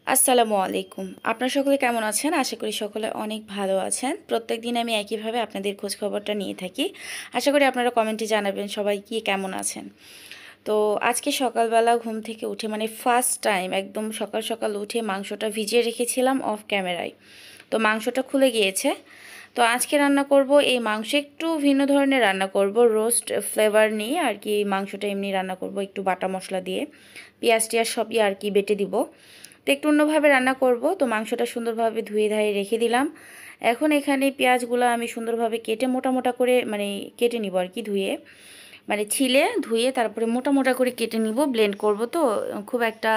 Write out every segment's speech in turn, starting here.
আসসালামু আলাইকুম। আপনারা সকলে কেমন আছেন? আশা করি সকলে অনেক ভালো আছেন। প্রত্যেকদিন আমি একইভাবে আপনাদের খোঁজখবরটা নিয়ে থাকি। আশা করি আপনারা কমেন্টে জানাবেন সবাই কি কেমন আছেন। তো আজকে সকালবেলা ঘুম থেকে উঠে মানে ফার্স্ট টাইম একদম সকাল সকাল উঠে মাংসটা ভিজিয়ে রেখেছিলাম অফ ক্যামেরায়। তো মাংসটা খুলে গিয়েছে। তো আজকে রান্না করব এই মাংস একটু ভিন্ন ধরনের রান্না করব, রোস্ট ফ্লেভার নিয়ে আর কি। মাংসটা এমনি রান্না করব একটু বাটা মশলা দিয়ে, পেঁয়াজ টিয়াজ সবই আর কি বেটে দিব। তো একটু অন্যভাবে রান্না করব। তো মাংসটা সুন্দরভাবে ধুয়ে ধায়ে রেখে দিলাম। এখন এখানে পেঁয়াজগুলো আমি সুন্দরভাবে কেটে মোটা মোটা করে মানে কেটে নিব আর কি, ধুয়ে মানে ছিলে ধুয়ে তারপরে মোটা মোটা করে কেটে নিব। ব্লেন্ড করব, তো খুব একটা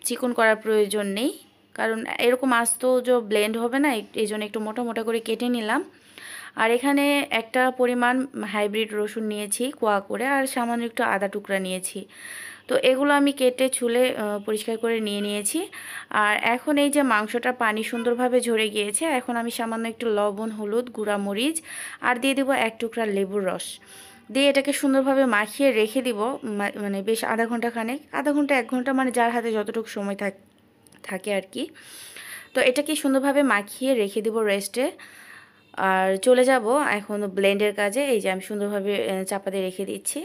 চিকন করার প্রয়োজন নেই, কারণ এরকম আস্ত যে ব্লেন্ড হবে না, এই জন্য একটু মোটা মোটা করে কেটে নিলাম। আর এখানে একটা পরিমাণ হাইব্রিড রসুন নিয়েছি কোয়া করে, আর সামান্য একটু আদা টুকরা নিয়েছি। তো এগুলো আমি কেটে ছুলে পরিষ্কার করে নিয়ে নিয়েছি। আর এখন এই যে মাংসটা পানি সুন্দরভাবে ঝরে গিয়েছে, এখন আমি সামান্য একটু লবণ, হলুদ, গুঁড়া মরিচ আর দিয়ে দিব এক টুকরা লেবুর রস দিয়ে এটাকে সুন্দরভাবে মাখিয়ে রেখে দিব। মানে বেশ আধা ঘন্টা খানেক, আধা ঘন্টা 1 ঘন্টা, মানে যার হাতে যতটুকু সময় থাকে আর কি। তো এটাকে সুন্দরভাবে মাখিয়ে রেখে দিব রেস্টে। আর চলে যাব এখন ব্লেন্ডের কাজে। এই যে আমি সুন্দরভাবে চাপা দিয়ে রেখে দিচ্ছি।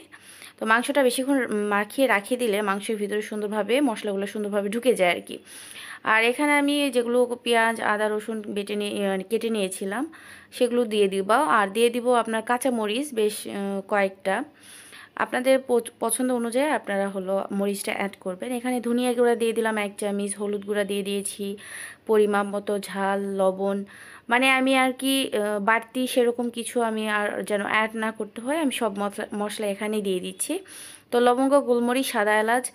তো মাংসটা বেশিক্ষণ মাখিয়ে রাখিয়ে দিলে মাংসের ভিতরে সুন্দরভাবে মশলাগুলো সুন্দরভাবে ঢুকে যায় আর কি। আর এখানে আমি যেগুলো পেঁয়াজ, আদা, রসুন বেটে নিয়ে কেটে নিয়েছিলাম সেগুলো দিয়ে দিব। আর দিয়ে দিব আপনার কাঁচামরিচ বেশ কয়েকটা। আপনাদের পছন্দ অনুযায়ী আপনারা হলো মরিচটা অ্যাড করবেন। এখানে ধনিয়া গুঁড়া দিয়ে দিলাম 1 চামচ, হলুদ গুঁড়া দিয়ে দিয়েছি, পরিমাপ মতো ঝাল, লবণ। মানে আমি আর কি বাড়তি সেরকম কিছু আমি আর যেন অ্যাড না করতে হয়, আমি সব মশলা এখানেই দিয়ে দিচ্ছি। তো লবঙ্গ, গোলমরিচ, সাদা এলাচ,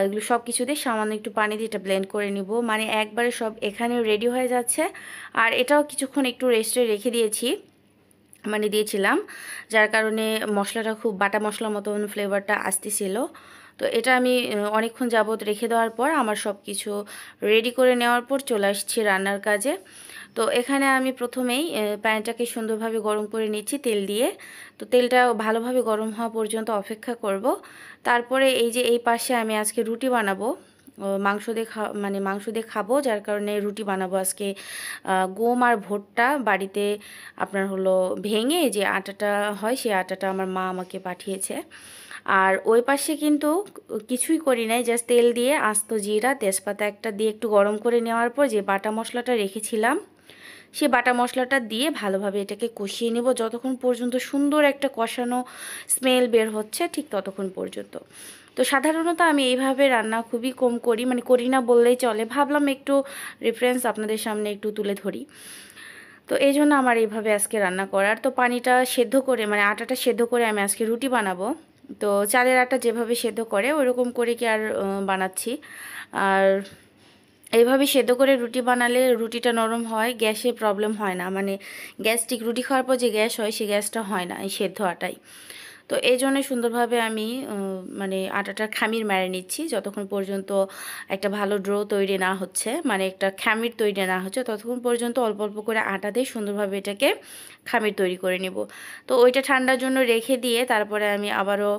এগুলো সব কিছু দিয়ে সামান্য একটু পানি দিয়ে এটা ব্লেন্ড করে নিব। মানে একবারে সব এখানে রেডি হয়ে যাচ্ছে। আর এটাও কিছুক্ষণ একটু রেস্টে রেখে দিয়েছিলাম, যার কারণে মশলাটা খুব বাটা মশলার মতন ফ্লেভারটা আসতেছিল। তো এটা আমি অনেকক্ষণ যাবত রেখে দেওয়ার পর আমার সব কিছু রেডি করে নেওয়ার পর চলে আসছি রান্নার কাজে। তো এখানে আমি প্রথমেই প্যানটাকে সুন্দরভাবে গরম করে নিচ্ছি তেল দিয়ে। তো তেলটা ভালোভাবে গরম হওয়া পর্যন্ত অপেক্ষা করব। তারপরে এই যে এই পাশে আমি আজকে রুটি বানাবো, মাংস দিয়ে খাবো, যার কারণে রুটি বানাবো আজকে। গম আর ভুট্টা বাড়িতে আপনার হলো ভেঙে যে আটাটা হয়, সেই আটাটা আমার মা আমাকে পাঠিয়েছে। আর ওই পাশে কিন্তু কিছুই করি নাই, জাস্ট তেল দিয়ে আস্ত জিরা, তেজপাতা একটা দিয়ে একটু গরম করে নেওয়ার পর যে বাটা মশলাটা রেখেছিলাম সেই বাটা মশলাটা দিয়ে ভালোভাবে এটাকে কষিয়ে নেব যতক্ষণ পর্যন্ত সুন্দর একটা কষানো স্মেল বের হচ্ছে, ঠিক ততক্ষণ পর্যন্ত। তো সাধারণত আমি এইভাবে রান্না খুবই কম করি, মানে করি না বললেই চলে। ভাবলাম একটু রেফারেন্স আপনাদের সামনে একটু তুলে ধরি। তো এই জন্য আমার এইভাবে আজকে রান্না করার। তো পানিটা সেদ্ধ করে মানে আটাটা সেদ্ধ করে আমি আজকে রুটি বানাবো। তো চালের আটা যেভাবে সেদ্ধ করে ওইরকম করে কি আর বানাচ্ছি। আর এইভাবে সেদ্ধ করে রুটি বানালে রুটিটা নরম হয়, গ্যাসে প্রবলেম হয় না। মানে গ্যাস্ট্রিক, রুটি খাওয়ার পর যে গ্যাস হয় সেই গ্যাসটা হয় না এই সেদ্ধ আটায়। তো এই জন্য সুন্দরভাবে আমি মানে আটাটার খামির মেরে নিচ্ছি যতক্ষণ পর্যন্ত একটা ভালো ড্রো তৈরি না হচ্ছে, মানে একটা খামির তৈরি না হচ্ছে, ততক্ষণ পর্যন্ত অল্প অল্প করে আটা দিয়ে সুন্দরভাবে এটাকে খামির তৈরি করে নিব। তো ওইটা ঠান্ডার জন্য রেখে দিয়ে তারপরে আমি আবারও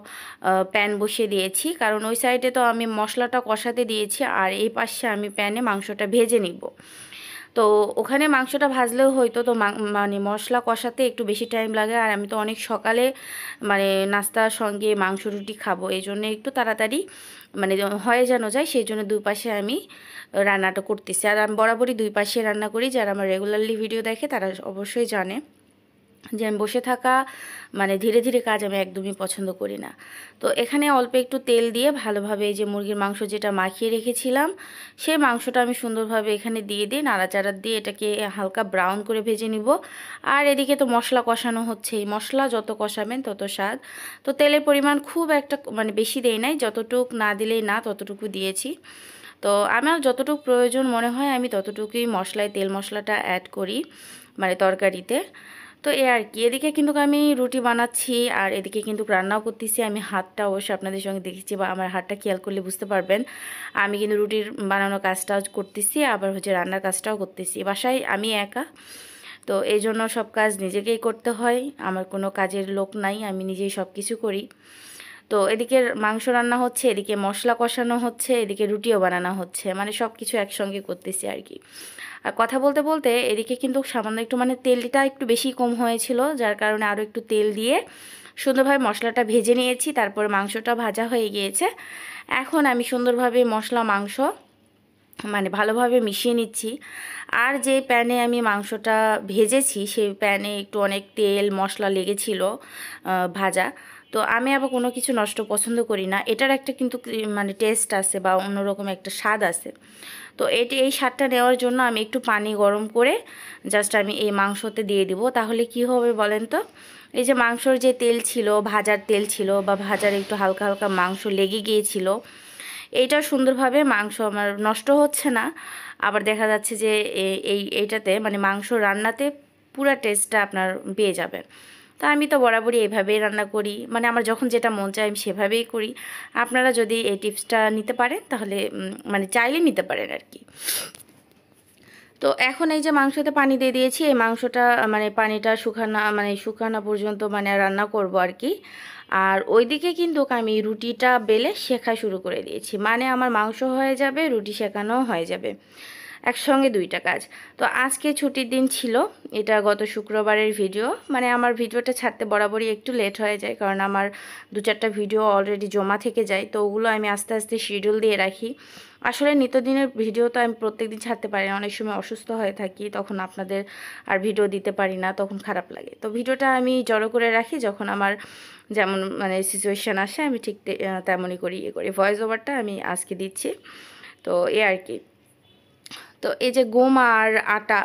প্যান বসিয়ে দিয়েছি, কারণ ওই সাইডে তো আমি মশলাটা কষাতে দিয়েছি আর এই পাশে আমি প্যানে মাংসটা ভেজে নিব। তো ওখানে মাংসটা ভাজলেও হয়তো, তো মানে মশলা কষাতে একটু বেশি টাইম লাগে। আর আমি তো অনেক সকালে মানে নাস্তার সঙ্গে মাংস রুটি খাবো, এই জন্য একটু তাড়াতাড়ি মানে হয়ে যেন যায়, সেই জন্য দুই পাশে আমি রান্নাটা করতেছি। আর আমি বরাবরই দুই পাশে রান্না করি, যারা আমার রেগুলারলি ভিডিও দেখে তারা অবশ্যই জানে যে আমি বসে থাকা মানে ধীরে ধীরে কাজ আমি একদমই পছন্দ করি না। তো এখানে অল্প একটু তেল দিয়ে ভালোভাবে এই যে মুরগির মাংস যেটা মাখিয়ে রেখেছিলাম সেই মাংসটা আমি সুন্দরভাবে এখানে দিয়ে দিই, নাড়াচাড়া দিয়ে এটাকে হালকা ব্রাউন করে ভেজে নিব। আর এদিকে তো মশলা কষানো হচ্ছে, এই মশলা যত কষাবেন তত স্বাদ। তো তেলের পরিমাণ খুব একটা মানে বেশি দেই নাই, যতটুক না দিলেই না ততটুকু দিয়েছি। তো আমার যতটুকু প্রয়োজন মনে হয় আমি ততটুকুই মশলায় তেল মশলাটা অ্যাড করি মানে তরকারিতে। তো এ আর কি, এদিকে কিন্তু আমি রুটি বানাচ্ছি আর এদিকে কিন্তু রান্নাও করতেছি। আমি হাতটা অবশ্যই আপনাদের সঙ্গে দেখেছি বা আমার হাতটা খেয়াল করলে বুঝতে পারবেন, আমি কিন্তু রুটির বানানোর কাজটাও করতেছি, আবার হচ্ছে রান্নার কাজটাও করতেছি। বাসায় আমি একা, তো এই জন্য সব কাজ নিজেকেই করতে হয়, আমার কোনো কাজের লোক নাই, আমি নিজেই সব কিছু করি। তো এদিকে মাংস রান্না হচ্ছে, এদিকে মশলা কষানো হচ্ছে, এদিকে রুটিও বানানো হচ্ছে, মানে সব কিছু একসঙ্গে করতেছি আর কি। আর কথা বলতে বলতে এদিকে কিন্তু সামান্য একটু মানে তেলটা একটু বেশি কম হয়েছিল, যার কারণে আরও একটু তেল দিয়ে সুন্দরভাবে মশলাটা ভেজে নিয়েছি। তারপরে মাংসটা ভাজা হয়ে গিয়েছে। এখন আমি সুন্দরভাবে মশলা মাংস মানে ভালোভাবে মিশিয়ে নিচ্ছি। আর যে প্যানে আমি মাংসটা ভেজেছি সেই প্যানে একটু অনেক তেল মশলা লেগেছিল ভাজা। তো আমি আবার কোনো কিছু নষ্ট পছন্দ করি না, এটার একটা কিন্তু মানে টেস্ট আছে বা অন্যরকম একটা স্বাদ আছে। তো এই স্বাদটা নেওয়ার জন্য আমি একটু পানি গরম করে জাস্ট আমি এই মাংসতে দিয়ে দিব। তাহলে কি হবে বলেন তো, এই যে মাংসর যে তেল ছিল, ভাজার তেল ছিল বা ভাজার একটু হালকা হালকা মাংস লেগে গিয়েছিল, এইটা সুন্দরভাবে মাংস আমার নষ্ট হচ্ছে না। আবার দেখা যাচ্ছে যে এইটাতে মানে মাংস রান্নাতে পুরো টেস্টটা আপনার পেয়ে যাবেন। তো আমি তো বরাবরই এইভাবেই রান্না করি, মানে আমার যখন যেটা মন চায় আমি সেভাবেই করি। আপনারা যদি এই টিপসটা নিতে পারেন তাহলে মানে চাইলে নিতে পারেন আর কি। তো এখন এই যে মাংসতে পানি দিয়ে দিয়েছি, এই মাংসটা মানে পানিটা শুকানো পর্যন্ত মানে রান্না করব আর কি। আর ওইদিকে কিন্তু আমি রুটিটা বেলে শেখা শুরু করে দিয়েছি, মানে আমার মাংস হয়ে যাবে, রুটি শেখানোও হয়ে যাবে, একসঙ্গে দুইটা কাজ। তো আজকে ছুটির দিন ছিল, এটা গত শুক্রবারের ভিডিও। মানে আমার ভিডিওটা ছাড়তে বরাবরই একটু লেট হয়ে যায়, কারণ আমার 2-4টা ভিডিও অলরেডি জমা থেকে যায়, তো ওগুলো আমি আস্তে আস্তে শিডিউল দিয়ে রাখি। আসলে নিত্যদিনের ভিডিও তো আমি প্রত্যেকদিন ছাড়তে পারি না, অনেক সময় অসুস্থ হয়ে থাকি, তখন আপনাদের আর ভিডিও দিতে পারি না, তখন খারাপ লাগে। তো ভিডিওটা আমি জড়ো করে রাখি, যখন আমার যেমন মানে সিচুয়েশান আসে আমি ঠিক তেমনই করি ভয়েস ওভারটা আমি আজকে দিচ্ছি। তো এ আর কি। তো এই যে গম আর আটা,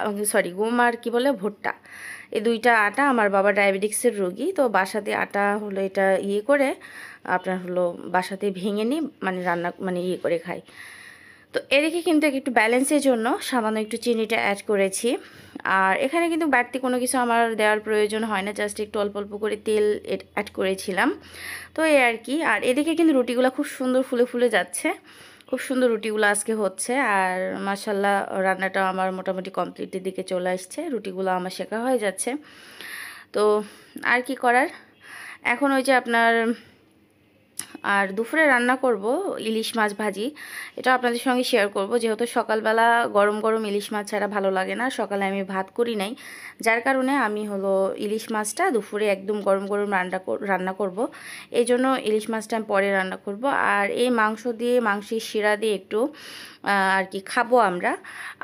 গম আর কি বলে ভুট্টা, এই দুইটা আটা, আমার বাবা ডায়াবেটিক্সের রোগী, তো বাসাতে আটা হলো এটা করে আপনার হলো বাসাতে ভেঙে নিই, মানে রান্না মানে করে খাই। তো এদিকে কিন্তু একটু ব্যালেন্সের জন্য সামান্য একটু চিনিটা অ্যাড করেছি। আর এখানে কিন্তু বাড়তি কোনো কিছু আমার দেওয়ার প্রয়োজন হয় না, জাস্ট একটু অল্প অল্প করে তেল অ্যাড করেছিলাম। তো এই আর কি। আর এদিকে কিন্তু রুটিগুলো খুব সুন্দর ফুলে ফুলে যাচ্ছে, খুব সুন্দর রুটিগুলো আজকে হচ্ছে। আর মাশাল্লাহ রান্নাটা আমার মোটামুটি কমপ্লিটের দিকে চলে আসছে, রুটিগুলো আমার শেখা হয়ে যাচ্ছে। তো আর কি করার, এখন ওই যে আপনার আর দুপুরে রান্না করব ইলিশ মাছ ভাজি, এটা আপনাদের সঙ্গে শেয়ার করব। যেহেতু সকালবেলা গরম গরম ইলিশ মাছ ছাড়া ভালো লাগে না, সকালে আমি ভাত করি নাই, যার কারণে আমি হলো ইলিশ মাছটা দুপুরে একদম গরম গরম রান্না করব। এই জন্য ইলিশ মাছটা আমি পরে রান্না করব। আর এই মাংস দিয়ে, মাংসের শিরা দিয়ে একটু আর কি খাবো আমরা।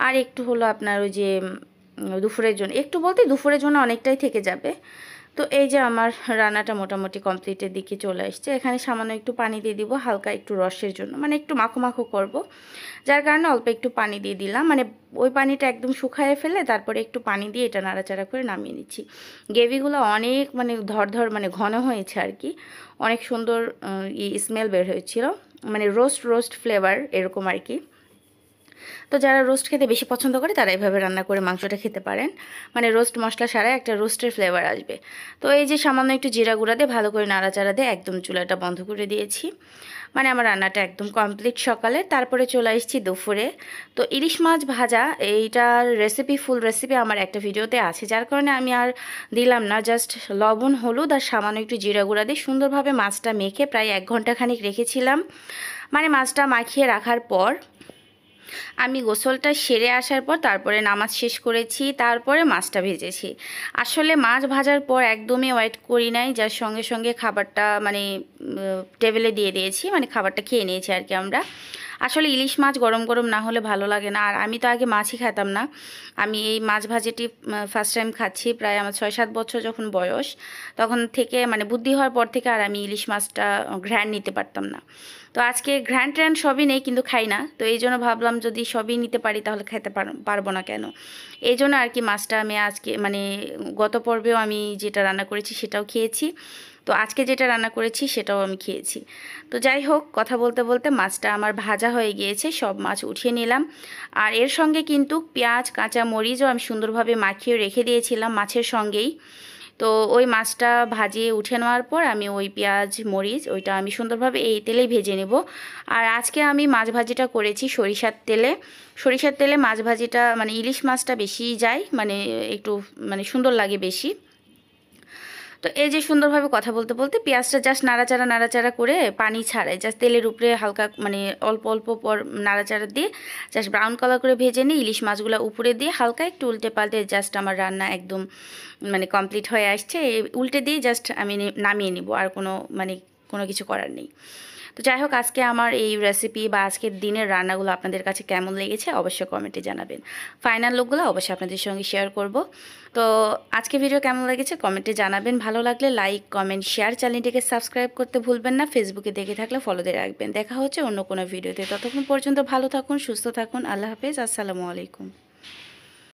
আর একটু হলো আপনার ওই যে দুপুরের জন্য, একটু বলতে দুপুরের জন্য অনেকটাই থেকে যাবে। তো এই যে আমার রান্নাটা মোটামুটি কমপ্লিটের দিকে চলে আসছে। এখানে সামান্য একটু পানি দিয়ে দিব হালকা একটু রসের জন্য, মানে একটু মাখো মাখো করব, যার কারণে অল্প একটু পানি দিয়ে দিলাম। মানে ওই পানিটা একদম শুকায়ে ফেলে তারপরে একটু পানি দিয়ে এটা নাড়াচাড়া করে নামিয়ে নিচ্ছি। গ্রেভিগুলো অনেক মানে ধর মানে ঘন হয়েছে আর কি, অনেক সুন্দর স্মেল বের হয়েছিল, মানে রোস্ট ফ্লেভার এরকম আর কি। তো যারা রোস্ট খেতে বেশি পছন্দ করে তারা এইভাবে রান্না করে মাংসটা খেতে পারেন, মানে রোস্ট মশলা ছাড়া একটা রোস্টের ফ্লেভার আসবে। তো এই যে সামান্য একটু জিরা গুঁড়া দিয়ে ভালো করে নাড়াচাড়া দিয়ে একদম চুলাটা বন্ধ করে দিয়েছি। মানে আমার রান্নাটা একদম কমপ্লিট সকালে। তারপরে চলে আসছি দুপুরে। তো ইলিশ মাছ ভাজা এইটার রেসিপি, ফুল রেসিপি আমার একটা ভিডিওতে আছে, যার কারণে আমি আর দিলাম না। জাস্ট লবণ হলুদ আর সামান্য একটু জিরা গুঁড়া দিয়ে সুন্দরভাবে মাছটা মেখে প্রায় 1 ঘন্টা খানিক রেখেছিলাম। মানে মাছটা মাখিয়ে রাখার পর আমি গোসলটা সেরে আসার পর তারপরে নামাজ শেষ করেছি, তারপরে মাছটা ভেজেছি। আসলে মাছ ভাজার পর একদমই ওয়েট করি নাই, যার সঙ্গে সঙ্গে খাবারটা মানে টেবিলে দিয়ে দিয়েছি, মানে খাবারটা খেয়ে নিয়েছি আর কি আমরা। আসলে ইলিশ মাছ গরম গরম না হলে ভালো লাগে না। আর আমি তো আগে মাছই খেতাম না, আমি এই মাছ ভাজিটি ফার্স্ট টাইম খাচ্ছি, প্রায় আমার 6-7 বছর যখন বয়স, তখন থেকে মানে বুদ্ধি হওয়ার পর থেকে আর আমি ইলিশ মাছটা ঘ্রাণ নিতে পারতাম না। তো আজকে ঘ্রাণ ট্র্যান সবই নেই কিন্তু খাই না, তো এই জন্য ভাবলাম যদি সবই নিতে পারি তাহলে খেতে পারবো না কেন, এই জন্য আর কি মাছটা আমি আজকে মানে গত পর্বেও আমি যেটা রান্না করেছি সেটাও খেয়েছি, তো আজকে যেটা রান্না করেছি সেটাও আমি খেয়েছি। তো যাই হোক, কথা বলতে বলতে মাছটা আমার ভাজা হয়ে গিয়েছে, সব মাছ উঠিয়ে নিলাম। আর এর সঙ্গে কিন্তু পেঁয়াজ কাঁচা মরিচও আমি সুন্দরভাবে মাখিয়ে রেখে দিয়েছিলাম মাছের সঙ্গেই। তো ওই মাছটা ভাজিয়ে উঠে নেওয়ার পর আমি ওই পেঁয়াজ মরিচ ওইটা আমি সুন্দরভাবে এই তেলেই ভেজে নেব। আর আজকে আমি মাছ ভাজিটা করেছি সরিষার তেলে মাছ ভাজিটা, মানে ইলিশ মাছটা বেশি যায়, মানে একটু মানে সুন্দর লাগে বেশি। তো এই যে সুন্দরভাবে কথা বলতে বলতে পেঁয়াজটা জাস্ট নাড়াচাড়া করে পানি ছাড়াই জাস্ট তেলের উপরে হালকা মানে অল্প অল্প পর নাড়াচাড়া দিয়ে জাস্ট ব্রাউন কালার করে ভেজে নিই। ইলিশ মাছগুলো উপরে দিয়ে হালকা একটু উল্টে পাল্টে জাস্ট আমার রান্না একদম মানে কমপ্লিট হয়ে আসছে। উল্টে দিয়ে জাস্ট আমি নামিয়ে নিব, আর কোনো কিছু করার নেই। তো যাই হোক, আজকে আমার এই রেসিপি বা আজকের দিনের রান্নাগুলো আপনাদের কাছে কেমন লেগেছে অবশ্যই কমেন্টে জানাবেন। ফাইনাল লুকগুলো অবশ্যই আপনাদের সঙ্গে শেয়ার করব। তো আজকে ভিডিও কেমন লেগেছে কমেন্টে জানাবেন। ভালো লাগলে লাইক কমেন্ট শেয়ার, চ্যানেলটিকে সাবস্ক্রাইব করতে ভুলবেন না। ফেসবুকে দেখে থাকলে ফলো দিয়ে রাখবেন। দেখা হচ্ছে অন্য কোনো ভিডিওতে। ততক্ষণ পর্যন্ত ভালো থাকুন, সুস্থ থাকুন। আল্লাহ হাফেজ, আসসালামু আলাইকুম।